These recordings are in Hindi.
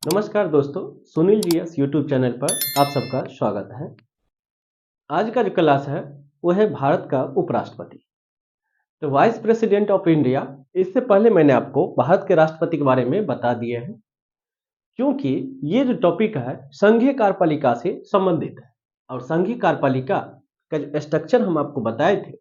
नमस्कार दोस्तों, सुनील जीएस यूट्यूब चैनल पर आप सबका स्वागत है। आज का जो क्लास है वो है भारत का उपराष्ट्रपति, तो वाइस प्रेसिडेंट ऑफ इंडिया। इससे पहले मैंने आपको भारत के राष्ट्रपति के बारे में बता दिए हैं, क्योंकि ये जो टॉपिक है संघीय कार्यपालिका से संबंधित है। और संघीय कार्यपालिका का जो स्ट्रक्चर हम आपको बताए थे,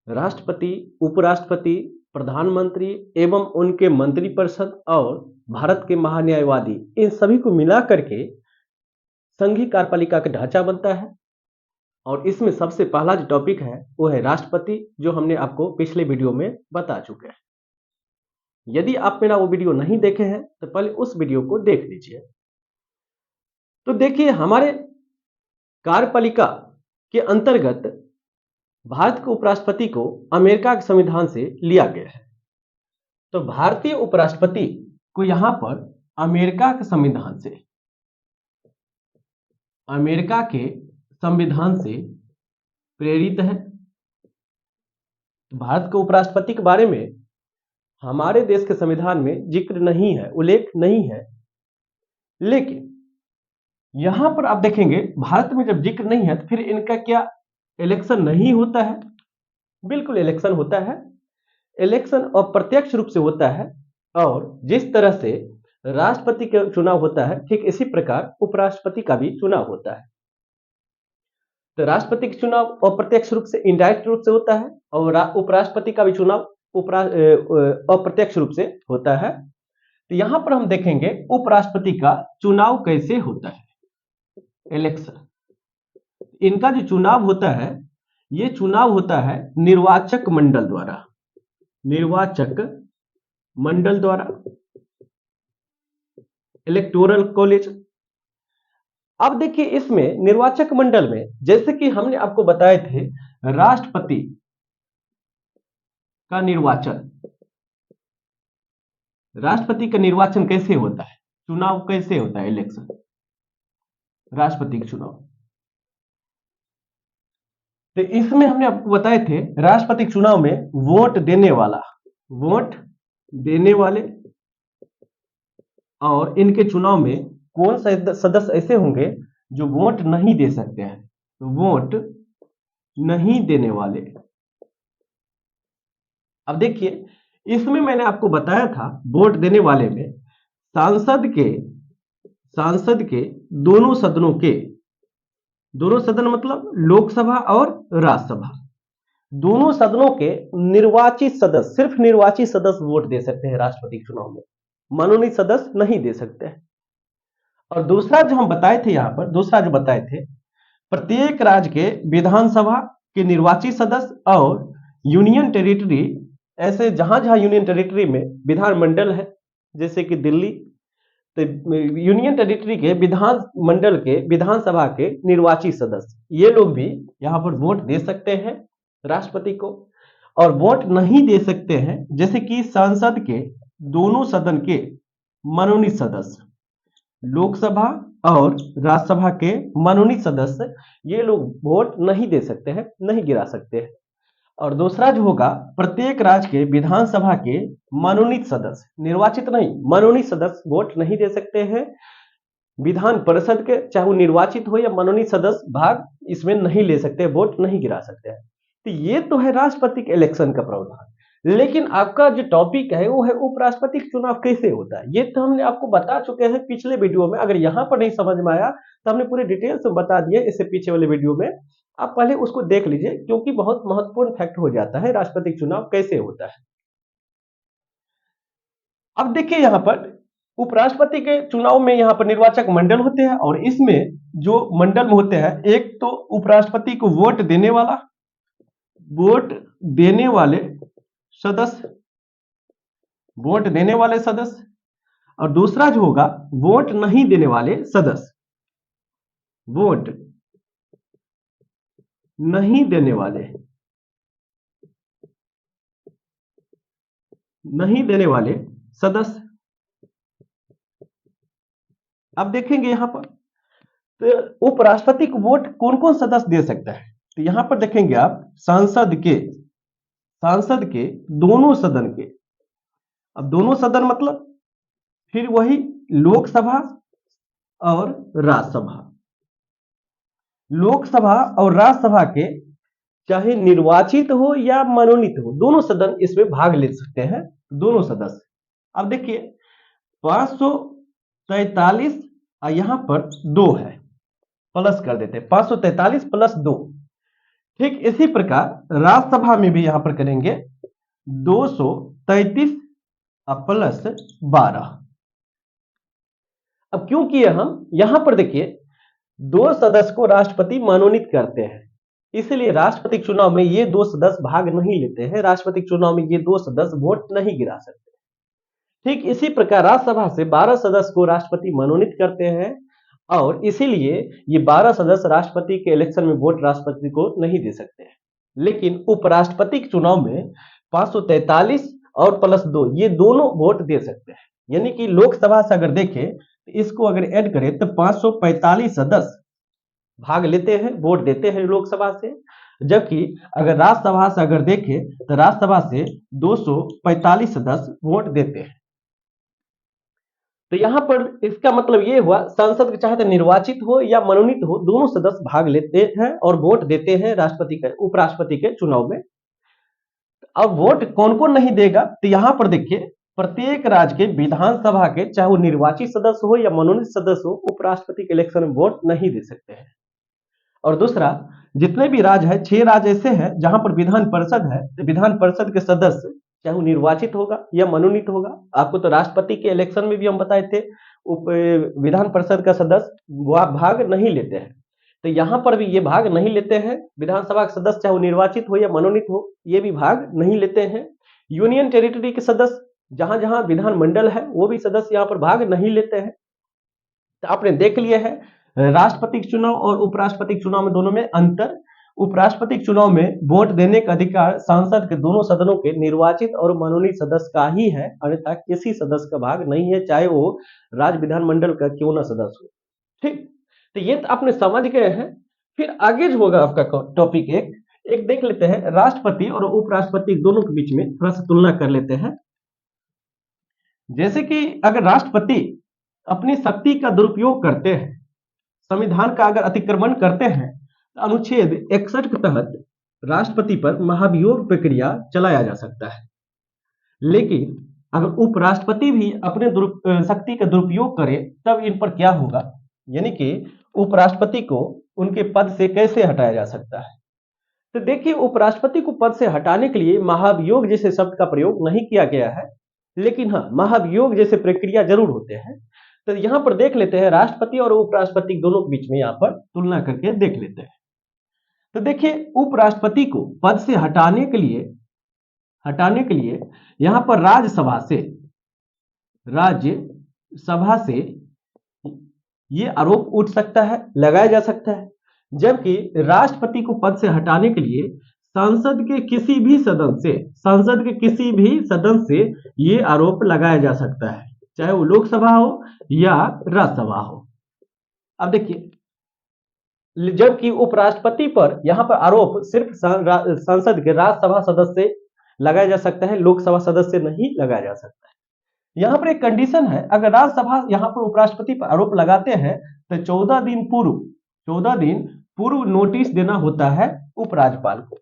राष्ट्रपति, उपराष्ट्रपति, प्रधानमंत्री एवं उनके मंत्रिपरिषद और भारत के महान्यायवादी, इन सभी को मिला करके संघीय कार्यपालिका का ढांचा बनता है। और इसमें सबसे पहला जो टॉपिक है वो है राष्ट्रपति, जो हमने आपको पिछले वीडियो में बता चुके हैं। यदि आप मेरा वो वीडियो नहीं देखे हैं तो पहले उस वीडियो को देख लीजिए। तो देखिए, हमारे कार्यपालिका के अंतर्गत भारत के उपराष्ट्रपति को अमेरिका के संविधान से लिया गया है। तो भारतीय उपराष्ट्रपति को यहां पर अमेरिका के संविधान से प्रेरित है। भारत के उपराष्ट्रपति के बारे में हमारे देश के संविधान में जिक्र नहीं है, उल्लेख नहीं है, लेकिन यहां पर आप देखेंगे भारत में जब जिक्र नहीं है तो फिर इनका क्या इलेक्शन नहीं होता है? बिल्कुल इलेक्शन होता है। इलेक्शन अप्रत्यक्ष रूप से होता है, और जिस तरह से राष्ट्रपति का चुनाव होता है ठीक इसी प्रकार उपराष्ट्रपति का भी चुनाव होता है। तो राष्ट्रपति का चुनाव अप्रत्यक्ष रूप से, इनडायरेक्ट रूप से होता है, और उपराष्ट्रपति का भी चुनाव अप्रत्यक्ष रूप से होता है। तो यहां पर हम देखेंगे उपराष्ट्रपति का चुनाव कैसे होता है, इलेक्शन। इनका जो चुनाव होता है, ये चुनाव होता है निर्वाचक मंडल द्वारा, इलेक्टोरल कॉलेज। अब देखिए, इसमें निर्वाचक मंडल में जैसे कि हमने आपको बताए थे, राष्ट्रपति का निर्वाचन कैसे होता है, चुनाव कैसे होता है, इलेक्शन, राष्ट्रपति का चुनाव। तो इसमें हमने आपको बताए थे राष्ट्रपति के चुनाव में वोट देने वाले और इनके चुनाव में कौन सा सदस्य ऐसे होंगे जो वोट नहीं दे सकते हैं, तो वोट नहीं देने वाले। अब देखिए, इसमें मैंने आपको बताया था वोट देने वाले में सांसद के दोनों सदन मतलब लोकसभा और राज्यसभा, दोनों सदनों के निर्वाचित सदस्य, सिर्फ निर्वाचित सदस्य वोट दे सकते हैं राष्ट्रपति के चुनाव में, मनोनीत सदस्य नहीं दे सकते हैं। और दूसरा जो बताए थे, प्रत्येक राज्य के विधानसभा के निर्वाचित सदस्य और यूनियन टेरिटरी, ऐसे जहां यूनियन टेरिटरी में विधानमंडल है, जैसे कि दिल्ली, तो यूनियन टेरिटरी के विधानमंडल के विधानसभा के निर्वाचित सदस्य, ये लोग भी यहां पर वोट दे सकते हैं राष्ट्रपति को। और वोट नहीं दे सकते हैं जैसे कि संसद के दोनों सदन के मनोनीत सदस्य, लोकसभा और राज्यसभा के मनोनीत सदस्य, ये लोग वोट नहीं दे सकते हैं, नहीं गिरा सकते हैं। और दूसरा जो होगा, प्रत्येक राज्य के विधानसभा के मनोनीत सदस्य, निर्वाचित नहीं, मनोनीत सदस्य वोट नहीं दे सकते हैं। विधान परिषद के, चाहे वो निर्वाचित हो या मनोनीत सदस्य, भाग इसमें नहीं ले सकते, वोट नहीं गिरा सकते हैं। तो ये तो है राष्ट्रपति के इलेक्शन का प्रावधान। लेकिन आपका जो टॉपिक है वो है उपराष्ट्रपति का चुनाव कैसे होता है। ये तो हमने आपको बता चुके हैं पिछले वीडियो में। अगर यहां पर नहीं समझ में आया तो हमने पूरे डिटेल से बता दिए इससे पीछे वाले वीडियो में, आप पहले उसको देख लीजिए, क्योंकि बहुत महत्वपूर्ण फैक्ट हो जाता है राष्ट्रपति का चुनाव कैसे होता है। अब देखिए, यहां पर उपराष्ट्रपति के चुनाव में यहां पर निर्वाचक मंडल होते हैं, और इसमें जो मंडल में होते हैं, एक तो उपराष्ट्रपति को वोट देने वाले सदस्य, और दूसरा जो होगा वोट नहीं देने वाले सदस्य, वोट नहीं देने वाले सदस्य। अब देखेंगे यहां पर तो उपराष्ट्रपति को वोट कौन कौन सदस्य दे सकता है, तो यहां पर देखेंगे आप सांसद के दोनों सदन के। अब दोनों सदन मतलब फिर वही लोकसभा और राज्यसभा, लोकसभा और राज्यसभा के चाहे निर्वाचित हो या मनोनीत हो, दोनों सदन इसमें भाग ले सकते हैं, दोनों सदस्य। अब देखिए 543 यहां पर 2 है, प्लस कर देते हैं 543 प्लस 2। ठीक इसी प्रकार राज्यसभा में भी यहां पर करेंगे 233 प्लस 12। अब क्यों किए हम, यहां पर देखिए 2 सदस्य को राष्ट्रपति मनोनीत करते हैं, इसलिए राष्ट्रपति चुनाव में ये 2 सदस्य भाग नहीं लेते हैं, राष्ट्रपति चुनाव में ये 2 सदस्य वोट नहीं गिरा सकते। ठीक इसी प्रकार राज्यसभा से 12 सदस्य को राष्ट्रपति मनोनीत करते हैं और इसीलिए ये 12 सदस्य राष्ट्रपति के इलेक्शन में वोट राष्ट्रपति को नहीं दे सकते हैं। लेकिन उपराष्ट्रपति के चुनाव में 543 और प्लस 2 ये दोनों वोट दे सकते हैं, यानी कि लोकसभा से अगर देखें तो इसको अगर ऐड करें तो 545 सदस्य भाग लेते हैं, वोट देते हैं लोकसभा से, जबकि अगर राज्यसभा से अगर देखें तो राज्यसभा से 245 सदस्य वोट देते हैं। तो यहां पर इसका मतलब ये हुआ संसद के चाहे तो निर्वाचित हो या मनोनीत हो, दोनों सदस्य भाग लेते हैं और वोट देते हैं राष्ट्रपति के उपराष्ट्रपति के चुनाव में। अब वोट कौन कौन नहीं देगा, तो यहां पर देखिए प्रत्येक राज्य के विधानसभा के चाहे वो निर्वाचित सदस्य हो या मनोनीत सदस्य हो, उपराष्ट्रपति के इलेक्शन में वोट नहीं दे सकते हैं। और दूसरा, जितने भी राज्य है 6 राज्य ऐसे हैं जहां पर विधान परिषद है, तो विधान परिषद के सदस्य चाहे वो निर्वाचित होगा या मनोनीत होगा। आपको तो राष्ट्रपति के इलेक्शन में भी हम बताए थे विधान परिषद का सदस्य भाग नहीं लेते हैं, तो यहां पर भी ये भाग नहीं लेते हैं। विधानसभा के सदस्य चाहे वो निर्वाचित हो या मनोनीत हो, ये भी भाग नहीं लेते हैं। यूनियन टेरिटरी के सदस्य जहां जहां विधानमंडल है वो भी सदस्य यहां पर भाग नहीं लेते हैं। तो आपने देख लिया है राष्ट्रपति के चुनाव और उपराष्ट्रपति के चुनाव में दोनों में अंतर। उपराष्ट्रपति के चुनाव में वोट देने का अधिकार संसद के दोनों सदनों के निर्वाचित और मनोनीत सदस्य का ही है, अन्यथा किसी सदस्य का भाग नहीं है, चाहे वो राज्य विधानमंडल का क्यों ना सदस्य हो। ठीक, तो ये तो आपने समझ गए हैं। फिर आगे जो होगा आपका टॉपिक एक देख लेते हैं, राष्ट्रपति और उपराष्ट्रपति दोनों के बीच में थोड़ा सा तुलना कर लेते हैं। जैसे कि अगर राष्ट्रपति अपनी शक्ति का दुरुपयोग करते हैं, संविधान का अगर अतिक्रमण करते हैं, तो अनुच्छेद 61 के तहत राष्ट्रपति पर महाभियोग प्रक्रिया चलाया जा सकता है। लेकिन अगर उपराष्ट्रपति भी अपने शक्ति का दुरुपयोग करे तब इन पर क्या होगा, यानी कि उपराष्ट्रपति को उनके पद से कैसे हटाया जा सकता है। तो देखिए उपराष्ट्रपति को पद से हटाने के लिए महाभियोग जैसे शब्द का प्रयोग नहीं किया गया है, लेकिन हाँ महाभियोग जैसे प्रक्रिया जरूर होते हैं। तो यहां पर देख लेते हैं राष्ट्रपति और उपराष्ट्रपति दोनों के बीच में यहां पर तुलना करके देख लेते हैं। तो देखिए उपराष्ट्रपति को पद से हटाने के लिए यहां पर राज्यसभा से ये आरोप उठ सकता है, लगाया जा सकता है, जबकि राष्ट्रपति को पद से हटाने के लिए संसद के किसी भी सदन से ये आरोप लगाया जा सकता है, चाहे वो लोकसभा हो या राज्यसभा हो। अब देखिए जबकि उपराष्ट्रपति पर यहां पर आरोप सिर्फ संसद के राज्यसभा सदस्य से लगाया जा सकता है, लोकसभा सदस्य से नहीं लगाया जा सकता है। यहां पर एक कंडीशन है, अगर राज्यसभा यहां पर उपराष्ट्रपति पर आरोप लगाते हैं तो 14 दिन पूर्व नोटिस देना होता है उपराज्यपाल को।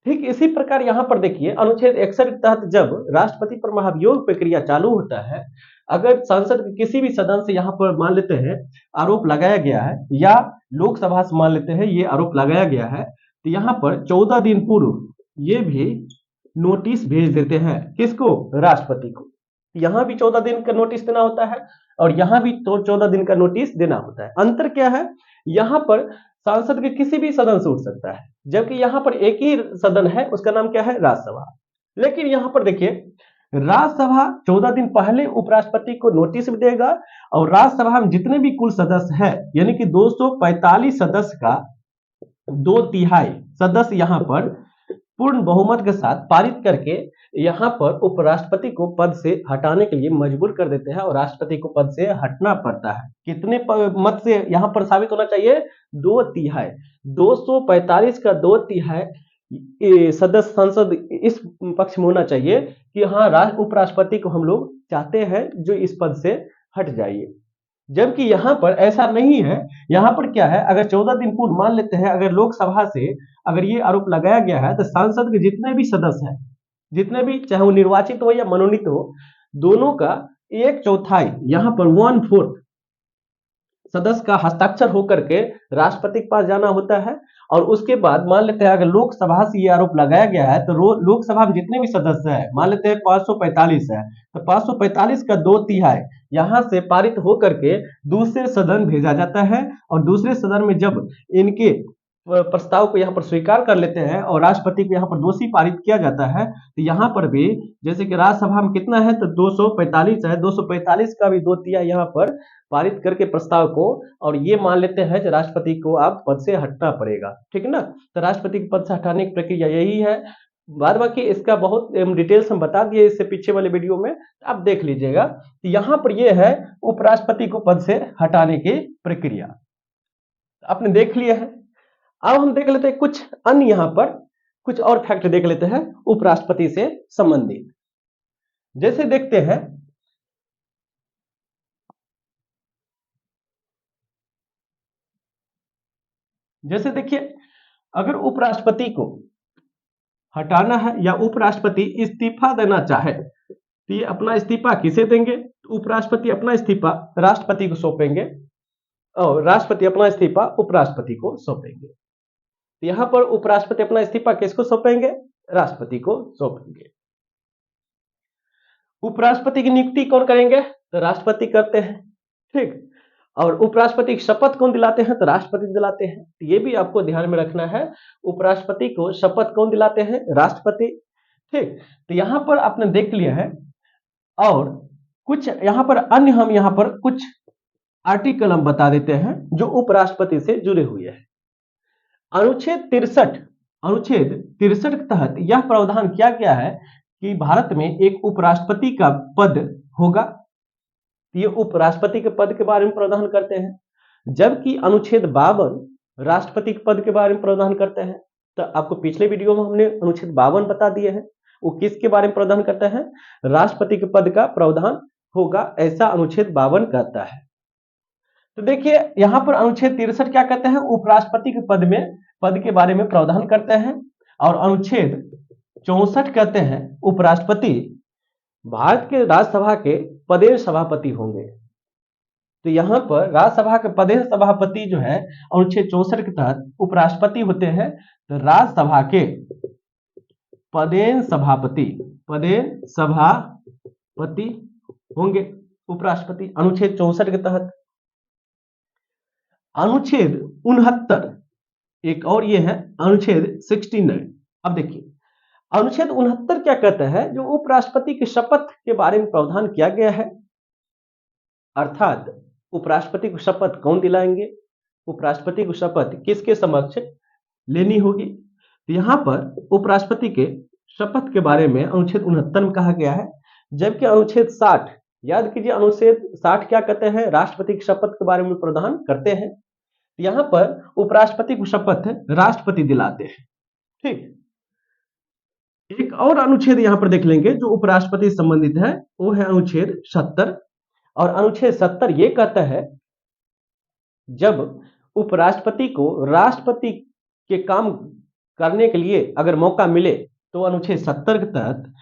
ठीक इसी प्रकार यहां पर देखिए अनुच्छेद 61 के तहत जब राष्ट्रपति पर महाभियोग प्रक्रिया चालू होता है, अगर संसद के किसी भी सदन से यहां पर मान लेते हैं आरोप लगाया गया है या लोकसभा से मान लेते हैं ये आरोप लगाया गया है, तो यहां पर 14 दिन पूर्व ये भी नोटिस भेज देते हैं, किसको, राष्ट्रपति को। यहां भी 14 दिन का नोटिस देना होता है और यहां भी तो 14 दिन का नोटिस देना होता है। अंतर क्या है, यहां पर सांसद के किसी भी सदन से उठ सकता है, जबकि यहां पर एक ही सदन है, उसका नाम क्या है, राज्यसभा। लेकिन यहां पर देखिए राज्यसभा 14 दिन पहले उपराष्ट्रपति को नोटिस भी देगा और राज्यसभा में जितने भी कुल सदस्य हैं, यानी कि 245 सदस्य का 2/3 सदस्य यहां पर पूर्ण बहुमत के साथ पारित करके यहां पर उपराष्ट्रपति को पद से हटाने के लिए मजबूर कर देते हैं और राष्ट्रपति को पद से हटना पड़ता है। कितने मत से यहां पर साबित होना चाहिए, 2/3, 245 का 2/3 सदस्य संसद इस पक्ष में होना चाहिए कि हाँ उपराष्ट्रपति को हम लोग चाहते हैं जो इस पद से हट जाइए। जबकि यहां पर ऐसा नहीं है। यहां पर क्या है, अगर 14 दिन पूर्व मान लेते हैं अगर लोकसभा से अगर ये आरोप लगाया गया है तो सांसद के जितने भी सदस्य हैं, जितने भी चाहे वो निर्वाचित हो या मनोनीत हो, दोनों का 1/4 यहां पर 1/4 सदस्य का हस्ताक्षर होकर के राष्ट्रपति के पास जाना होता है। और उसके बाद मान लेते हैं अगर लोकसभा से ये आरोप लगाया गया है तो लोकसभा में जितने भी सदस्य हैं, मान लेते हैं 545 है, तो 545 का 2/3 यहां से पारित होकर के दूसरे सदन भेजा जाता है। और दूसरे सदन में जब इनके प्रस्ताव को यहाँ पर स्वीकार कर लेते हैं और राष्ट्रपति को यहाँ पर दोषी पारित किया जाता है, तो यहाँ पर भी जैसे कि राज्यसभा में कितना है तो 245 है, 245 का भी 2/3 यहाँ पर पारित करके प्रस्ताव को, और ये मान लेते हैं कि राष्ट्रपति को आप पद से हटना पड़ेगा, ठीक है ना। तो राष्ट्रपति के पद से हटाने की प्रक्रिया यही है। बाद बाकी इसका बहुत डिटेल्स हम बता दिए इससे पीछे वाले वीडियो में, आप देख लीजिएगा। यहाँ पर यह है उपराष्ट्रपति को पद से हटाने की प्रक्रिया, आपने देख लिया है। अब हम देख लेते हैं कुछ अन्य यहां पर कुछ और फैक्ट देख लेते हैं उपराष्ट्रपति से संबंधित। जैसे देखते हैं, जैसे देखिए अगर उपराष्ट्रपति को हटाना है या उपराष्ट्रपति इस्तीफा देना चाहे तो ये अपना इस्तीफा किसे देंगे, उपराष्ट्रपति अपना इस्तीफा राष्ट्रपति को सौंपेंगे और राष्ट्रपति अपना इस्तीफा उपराष्ट्रपति को सौंपेंगे। यहां पर उपराष्ट्रपति अपना इस्तीफा किसको सौंपेंगे, राष्ट्रपति को सौंपेंगे। उपराष्ट्रपति की नियुक्ति कौन करेंगे, तो राष्ट्रपति करते हैं, ठीक। और उपराष्ट्रपति की शपथ कौन दिलाते हैं, तो राष्ट्रपति दिलाते हैं। ये भी आपको ध्यान में रखना है, उपराष्ट्रपति को शपथ कौन दिलाते हैं, राष्ट्रपति, ठीक। तो यहां पर आपने देख लिया है। और कुछ यहां पर अन्य हम यहां पर कुछ आर्टिकल हम बता देते हैं जो उपराष्ट्रपति से जुड़े हुए हैं। अनुच्छेद 63 के तहत यह प्रावधान किया गया है कि भारत में एक उपराष्ट्रपति का पद होगा। ये उपराष्ट्रपति के पद के बारे में प्रावधान करते हैं। जबकि अनुच्छेद 52 राष्ट्रपति के पद के बारे में प्रावधान करते हैं। तो आपको पिछले वीडियो में हमने अनुच्छेद 52 बता दिए हैं, वो किसके बारे में प्रावधान करता है, राष्ट्रपति के पद का प्रावधान होगा, ऐसा अनुच्छेद 52 कहता है। तो देखिए यहां पर अनुच्छेद 63 क्या कहते हैं, उपराष्ट्रपति के पद के बारे में प्रावधान करते हैं। और अनुच्छेद 64 कहते हैं उपराष्ट्रपति भारत के राज्यसभा के पदेश सभापति होंगे। तो यहां पर राज्यसभा के पदेश सभापति जो है अनुच्छेद 64 के तहत उपराष्ट्रपति होते हैं। तो राज्यसभा के पदेश सभापति होंगे उपराष्ट्रपति अनुच्छेद 64 के तहत। अनुच्छेद 69 एक और ये है अनुच्छेद 69। अब देखिए अनुच्छेद 69 क्या कहता है, जो उपराष्ट्रपति की शपथ के बारे में प्रावधान किया गया है, अर्थात उपराष्ट्रपति को शपथ कौन दिलाएंगे, उपराष्ट्रपति को शपथ किसके समक्ष लेनी होगी। तो यहां पर उपराष्ट्रपति के शपथ के बारे में अनुच्छेद 69 में कहा गया है। जबकि अनुच्छेद 60 याद कीजिए, अनुच्छेद 60 क्या कहते हैं, राष्ट्रपति की शपथ के बारे में प्रावधान करते हैं। यहां पर उपराष्ट्रपति को शपथ राष्ट्रपति दिलाते हैं, ठीक। एक और अनुच्छेद यहां पर देख लेंगे जो उपराष्ट्रपति से संबंधित है, वो है अनुच्छेद 70। और अनुच्छेद 70 ये कहता है जब उपराष्ट्रपति को राष्ट्रपति के काम करने के लिए अगर मौका मिले तो अनुच्छेद 70 के तहत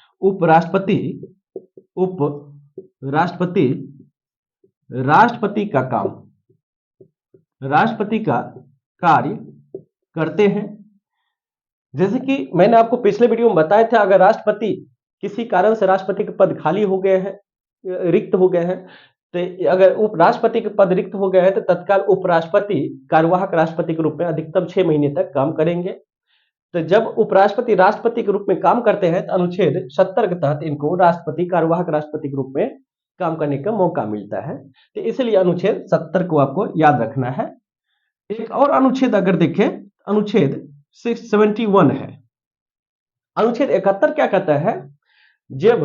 राष्ट्रपति का काम, राष्ट्रपति का कार्य करते हैं। जैसे कि मैंने आपको पिछले वीडियो में बताया था, अगर राष्ट्रपति किसी कारण से राष्ट्रपति के पद खाली हो गए हैं, रिक्त हो गए हैं, तो अगर उपराष्ट्रपति के पद रिक्त हो गए हैं तो तत्काल उपराष्ट्रपति कार्यवाहक राष्ट्रपति के रूप में अधिकतम 6 महीने तक काम करेंगे। तो जब उपराष्ट्रपति राष्ट्रपति के रूप में काम करते हैं तो अनुच्छेद 70 के तहत इनको राष्ट्रपति कार्यवाहक राष्ट्रपति के रूप में काम करने का मौका मिलता है। तो इसलिए अनुच्छेद 70 को आपको याद रखना है। एक और अनुच्छेद अगर देखें, अनुच्छेद 671 है। अनुच्छेद 71 क्या कहता है, जब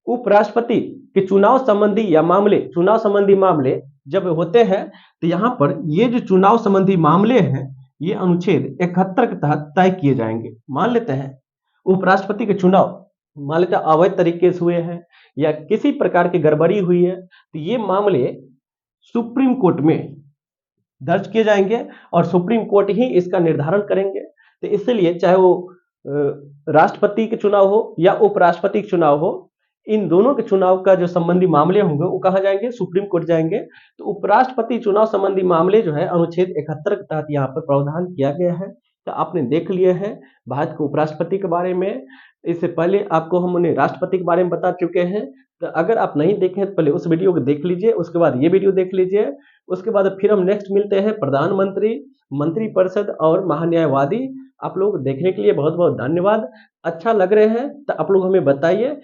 उपराष्ट्रपति के चुनाव संबंधी मामले जब होते हैं तो यहां पर ये जो चुनाव संबंधी मामले हैं ये अनुच्छेद 71 के तहत तय किए जाएंगे। मान लेते हैं उपराष्ट्रपति के चुनाव मान लेते हैं अवैध तरीके से हुए हैं या किसी प्रकार की गड़बड़ी हुई है, तो ये मामले सुप्रीम कोर्ट में दर्ज किए जाएंगे और सुप्रीम कोर्ट ही इसका निर्धारण करेंगे। तो इसलिए चाहे वो राष्ट्रपति के चुनाव हो या उपराष्ट्रपति के चुनाव हो, इन दोनों के चुनाव का जो संबंधी मामले होंगे वो कहाँ जाएंगे, सुप्रीम कोर्ट जाएंगे। तो उपराष्ट्रपति चुनाव संबंधी मामले जो है अनुच्छेद 71 के तहत यहाँ पर प्रावधान किया गया है। तो आपने देख लिए हैं भारत के उपराष्ट्रपति के बारे में। इससे पहले आपको हमने राष्ट्रपति के बारे में बता चुके हैं। तो अगर आप नहीं देखे हैं तो पहले उस वीडियो को देख लीजिए, उसके बाद ये वीडियो देख लीजिए। उसके बाद फिर हम नेक्स्ट मिलते हैं प्रधानमंत्री, मंत्रिपरिषद और महान्यायवादी। आप लोग देखने के लिए बहुत बहुत धन्यवाद। अच्छा लग रहे हैं तो आप लोग हमें बताइए।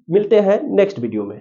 मिलते हैं नेक्स्ट वीडियो में।